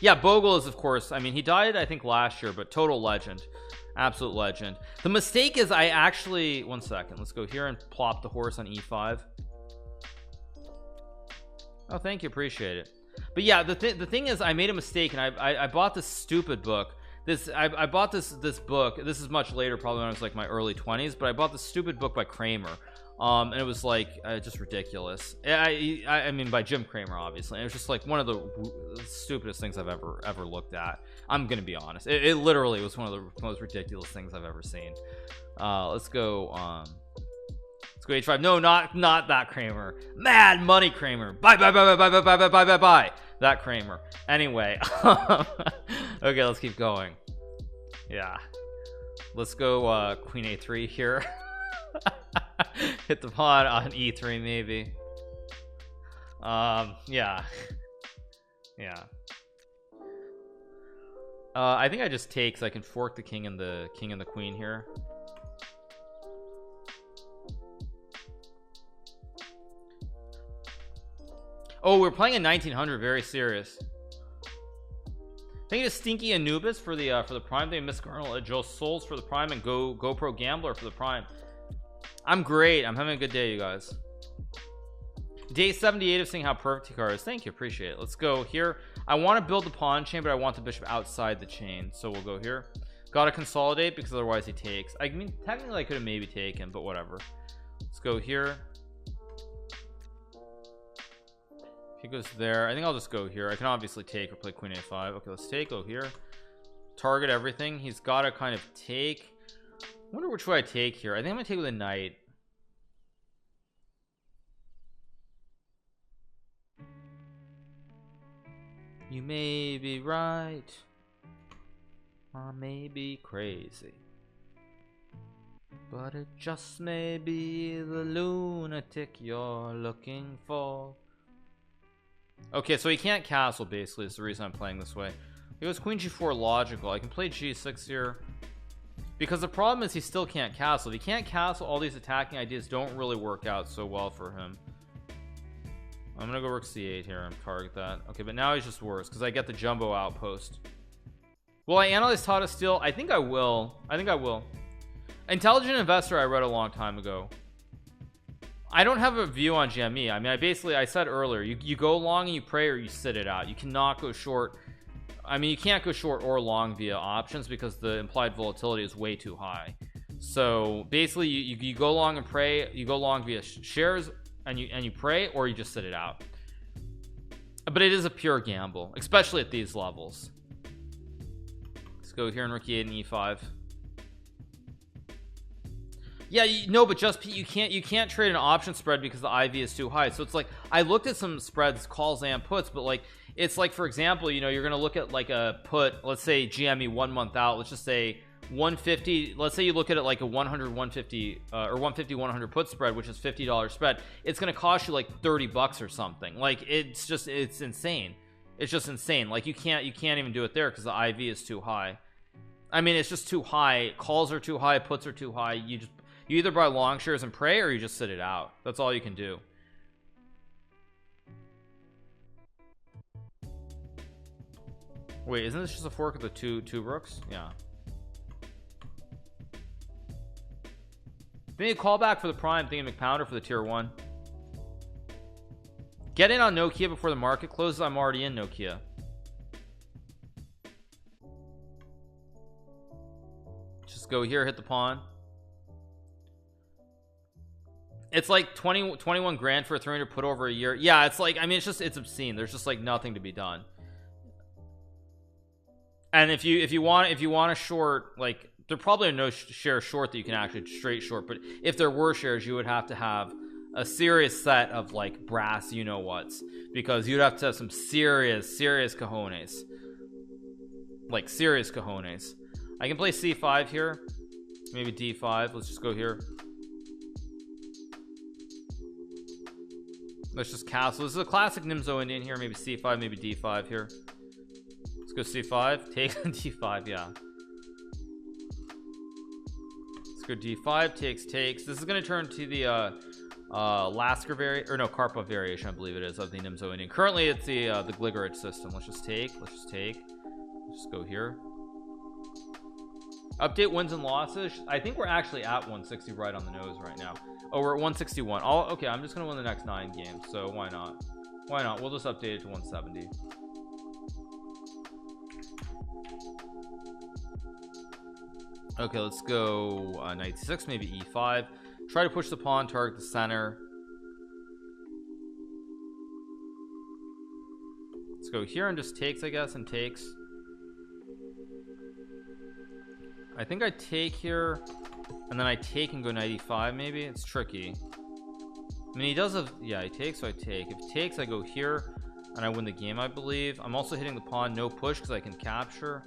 Yeah, Bogle is, of course, I mean, he died I think last year, but total legend, absolute legend. The mistake is I actually, 1 second, let's go here and plop the horse on e5. Oh, thank you, appreciate it. But yeah, the thing is I made a mistake, and I bought this stupid book. I bought this book. This is much later, probably when I was like my early 20s, but I bought this stupid book by Kramer, and it was like just ridiculous. I mean, by Jim Kramer, obviously. And it was just like one of the stupidest things I've ever looked at. I'm gonna be honest. It literally was one of the most ridiculous things I've ever seen. Let's go h5. No, not that Kramer. Mad Money Kramer. Bye. That Kramer. Anyway, okay, let's keep going. Yeah, let's go queen a3 here. Hit the pawn on e3 maybe. Yeah. I think I just take, so I can fork the king and the queen here. Oh, we're playing in 1900. Very serious. Thank you to Stinky Anubis for the prime. Thank you, Miss Colonel Joe Souls for the prime, and GoPro Gambler for the prime. I'm great. I'm having a good day, you guys. Day 78 of seeing how perfect Hikaru is. Thank you, appreciate it. Let's go here. I want to build the pawn chain, but I want the bishop outside the chain, so we'll go here. Gotta consolidate because otherwise he takes. I mean, technically I could have maybe taken, but whatever. Let's go here. He goes there. I think I'll just go here. I can obviously take or play queen a5. Okay, let's take, go here. target everything. He's got to kind of take. I wonder which way I take here. I think I'm gonna take with a knight. You may be right, I may be crazy, but it just may be the lunatic you're looking for. Okay, so he can't castle, basically, is the reason I'm playing this way. He goes queen g4 logical. I can play g6 here, because the problem is he still can't castle. If he can't castle, all these attacking ideas don't really work out so well for him. I'm gonna go rook c8 here and target that. Okay, but now he's just worse because I get the jumbo outpost. Will I analyze Tata Steel? I think I will. Intelligent Investor I read a long time ago. I don't have a view on GME. I mean, I said earlier, you go long and you pray, or you sit it out. You cannot go short. I mean, you can't go short or long via options because the implied volatility is way too high. So basically you go long and pray. You go long via shares and you pray, or you just sit it out. But it is a pure gamble, especially at these levels. Let's go here and rook e8 and e5. Yeah, no, but just you can't trade an option spread because the IV is too high. So it's like, I looked at some spreads, calls and puts, but like, it's like, for example, you know, you're gonna look at like a put, let's say GME 1 month out, let's just say 150. Let's say you look at it like a 100 150 or 150 100 put spread, which is $50 spread. It's gonna cost you like $30 or something. Like, it's insane. It's just insane. Like, you can't even do it there because the IV is too high. I mean, it's just too high. Calls are too high, puts are too high. You either buy long shares and pray, or you just sit it out. That's all you can do. Wait, isn't this just a fork of the two rooks? Yeah. They need a callback for the prime, thinking McPounder for the tier 1. Get in on Nokia before the market closes. I'm already in Nokia. Just go here, hit the pawn. It's like 21 grand for a 300 put over a year. Yeah, it's like, I mean, it's obscene. There's just like nothing to be done. And if you want to short, like, there probably are no shares short that you can actually straight short, but if there were shares, you would have to have a serious set of like brass you know what's, because you'd have to have some serious cojones, like serious cojones. I can play c5 here, maybe d5. Let's just go here. Let's just castle. This is a classic Nimzo Indian here. Maybe c5, maybe d5 here. Let's go c5, take d5. Yeah, let's go d5, takes. This is going to turn to the Lasker variation, or no, Karpov variation, I believe it is, of the Nimzo Indian. Currently it's the Gligerich system. Let's just take. Let's just go here. Update wins and losses. I think we're actually at 160 right on the nose right now. Oh, we're at 161. Okay, I'm just gonna win the next 9 games, so why not? We'll just update it to 170. Okay, let's go knight 6, maybe e5. Try to push the pawn, target the center. Let's go here and just takes, I guess, and takes. I think I take here, and then I take and go knight e5. Maybe it's tricky. I mean, he does have, yeah, he takes, so I take. If he takes, I go here and I win the game, I believe. I'm also hitting the pawn, no push, because I can capture.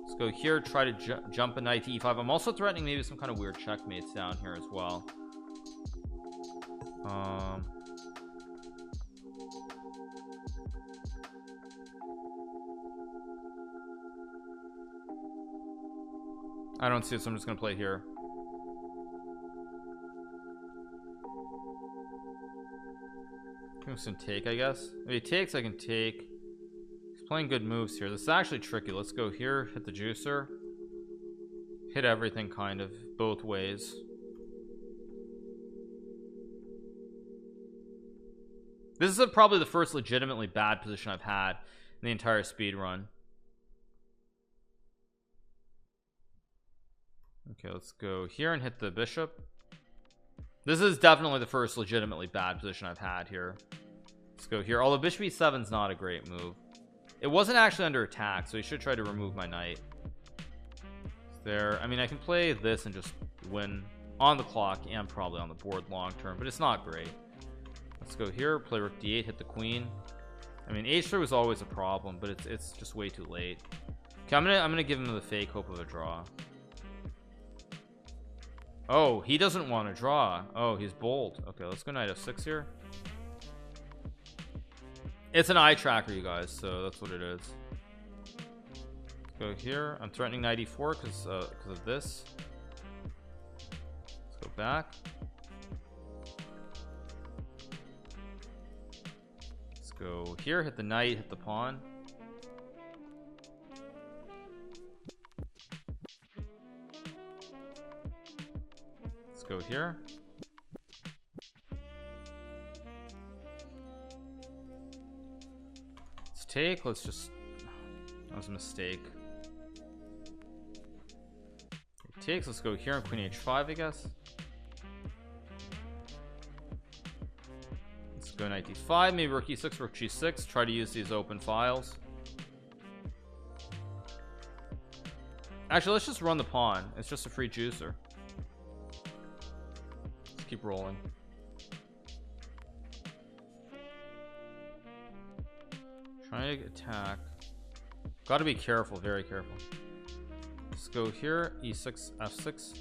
Let's go here, try to jump a knight to e5. I'm also threatening maybe some kind of weird checkmates down here as well. I don't see it, so I'm just gonna play here. Some take, I guess. If he takes, I can take. He's playing good moves here. This is actually tricky. Let's go here, hit the juicer, hit everything kind of both ways. This is probably the first legitimately bad position I've had in the entire speed run. Okay, let's go here and hit the bishop. This is definitely the first legitimately bad position I've had here. Let's go here. Although bishop e7 is not a great move. It wasn't actually under attack, so he should try to remove my knight. there. I mean, I can play this and just win on the clock and probably on the board long term, but it's not great. Let's go here, play rook d8, hit the queen. I mean, h3 was always a problem, but it's just way too late. Okay, I'm gonna give him the fake hope of a draw. Oh, he doesn't want to draw. Oh, he's bold. Okay, let's go knight f6 here. It's an eye tracker, you guys, so that's what it is. Let's go here. I'm threatening knight e4 because of this. Let's go back. Let's go here, hit the knight, hit the pawn. Let's go here. Let's take. Let's just. That was a mistake. It takes. Let's go here on queen h5, I guess. Let's go knight d5, maybe rook e6, rook g6. Try to use these open files. Actually, let's just run the pawn. It's just a free juicer. Let's keep rolling. Trying to attack. Got to be careful, very careful. Let's go here, e6, f6.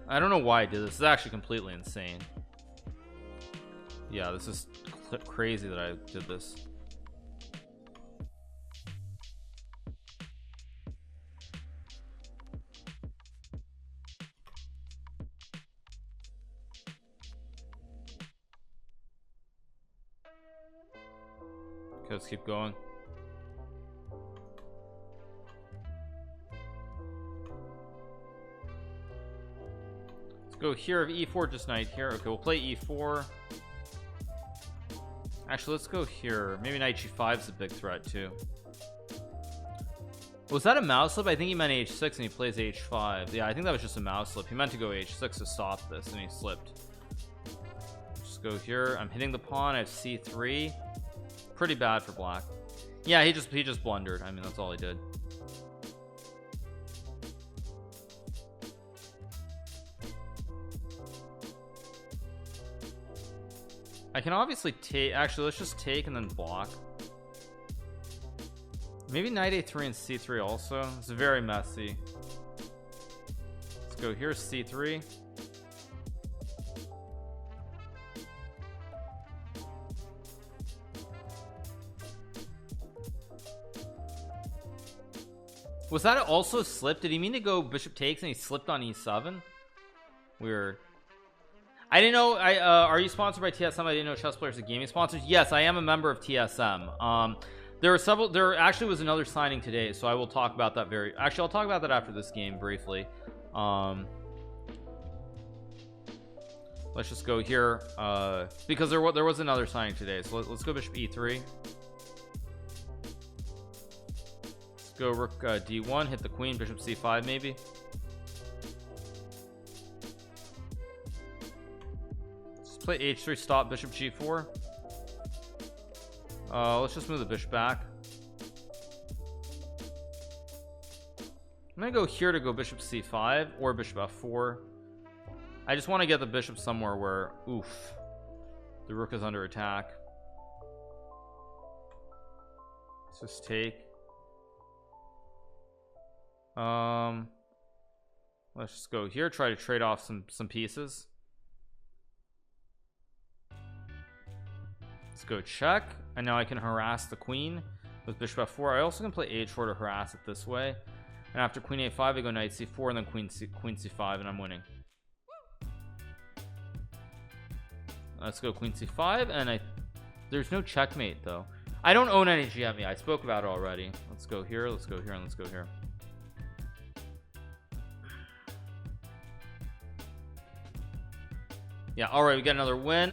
I don't know why I did this. This is actually completely insane. Yeah, this is crazy that I did this. Okay, let's keep going. Let's go here, e4, just knight here. Okay, we'll play e4. Actually, let's go here. Maybe knight g5 is a big threat too. Was that a mouse slip? I think he meant h6 and he plays h5. Yeah, I think that was just a mouse slip. He meant to go h6 to stop this and he slipped. Just go here. I'm hitting the pawn. I have c3. Pretty bad for black. Yeah, he just blundered. I mean, that's all he did. I can obviously take. Actually, let's just take and then block. Maybe knight a3 and c3 also. It's very messy. Let's go here, c3. Was that also a slip? Did he mean to go bishop takes and he slipped on e7? Weird. I didn't know. Are you sponsored by TSM? I didn't know chess players are gaming sponsors. Yes, I am a member of TSM. There are several. There actually was another signing today, so I will talk about that actually, I'll talk about that after this game briefly. Let's just go here because there was another signing today. So let's go bishop e3. Go rook d1, hit the queen, bishop c5 maybe. Let's play h3, stop bishop g4. Let's just move the bishop back. I'm gonna go here to go bishop c5 or bishop f4. I just want to get the bishop somewhere where, oof, the rook is under attack. Let's just take. Let's just go here, try to trade off some pieces. Let's go check, and now I can harass the queen with bishop f4. I also can play h4 to harass it this way, and after queen a5 I go knight c4 and then queen c5 and I'm winning. Let's go queen c5, and there's no checkmate though. I don't own any GME. I spoke about it already. Let's go here, let's go here, and let's go here. Yeah, all right, we got another win.